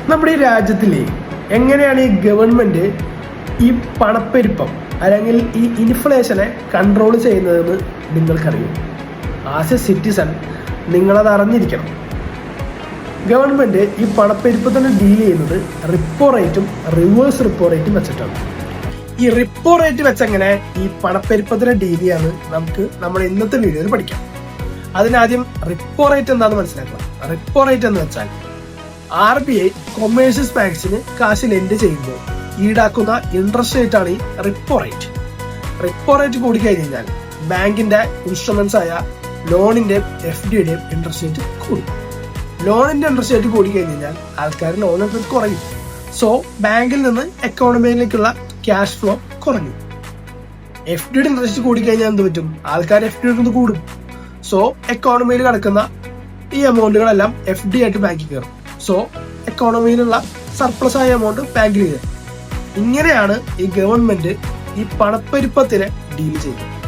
നമ്മുടെ ഈ രാജ്യത്തിലെ എങ്ങനെയാണ് ഈ ഗവൺമെന്റ് ഈ പണപ്പെരുപ്പം അല്ലെങ്കിൽ ഈ ഇൻഫ്ലേഷനെ കൺട്രോൾ ചെയ്യുന്നതെന്ന് നിങ്ങൾക്കറിയും. ആസ് എ സിറ്റിസൺ നിങ്ങളത് അറിഞ്ഞിരിക്കണം. ഗവൺമെന്റ് ഈ പണപ്പെരുപ്പത്തിന് ഡീൽ ചെയ്യുന്നത് റിപ്പോ റേറ്റും റിവേഴ്സ് റിപ്പോ റേറ്റും വെച്ചിട്ടാണ്. ഈ റിപ്പോ റേറ്റ് വെച്ചെങ്ങനെ ഈ പണപ്പെരുപ്പത്തിന് ഡീൽ ചെയ്യാന്ന് നമുക്ക് നമ്മുടെ ഇന്നത്തെ വീഡിയോയിൽ പഠിക്കാം. അതിനാദ്യം റിപ്പോ റേറ്റ് എന്താണെന്ന് മനസ്സിലാക്കണം. റിപ്പോ റേറ്റ് എന്ന് വെച്ചാൽ RBI കൊമേഴ്ഷ്യൽ ബാങ്ക്സിന് കാശ് ലെൻഡ് ചെയ്യുമ്പോൾ ഈടാക്കുന്ന ഇൻട്രസ്റ്റ് റേറ്റ് ആണ് ഈ റിപ്പോ റേറ്റ്. റിപ്പോ റേറ്റ് കൂടിക്കഴിഞ്ഞാൽ ബാങ്കിന്റെ ഇൻസ്ട്രുമെന്റ്സ് ആയ ലോണിന്റെയും FDയുടെയും ഇൻട്രസ്റ്റ് റേറ്റ് കൂടും. ലോണിന്റെ ഇൻട്രസ്റ്റ് റേറ്റ് കൂടിക്കഴിഞ്ഞാൽ ആൾക്കാർ ലോൺ എടുത്തിട്ട് കുറയും. സോ ബാങ്കിൽ നിന്ന് എക്കോണമിയിലേക്കുള്ള ക്യാഷ് ഫ്ലോ കുറഞ്ഞു. FDയുടെ ഇൻട്രസ്റ്റ് കൂടിക്കഴിഞ്ഞാൽ എന്ത് പറ്റും? ആൾക്കാർ FD എടുക്കുന്നത് കൂടും. സോ എക്കോണമിയിൽ കിടക്കുന്ന ഈ എമൗണ്ടുകളെല്ലാം FD ആയിട്ട് ബാങ്കിൽ കയറും. സോ എക്കോണമിയിലുള്ള സർപ്ലസ് ആയ എമൗണ്ട് ബാങ്കിൽ കയറും. ഇങ്ങനെയാണ് ഈ ഗവൺമെന്റ് ഈ പണപ്പെരുപ്പത്തിനെ ഡീൽ ചെയ്യുന്നത്.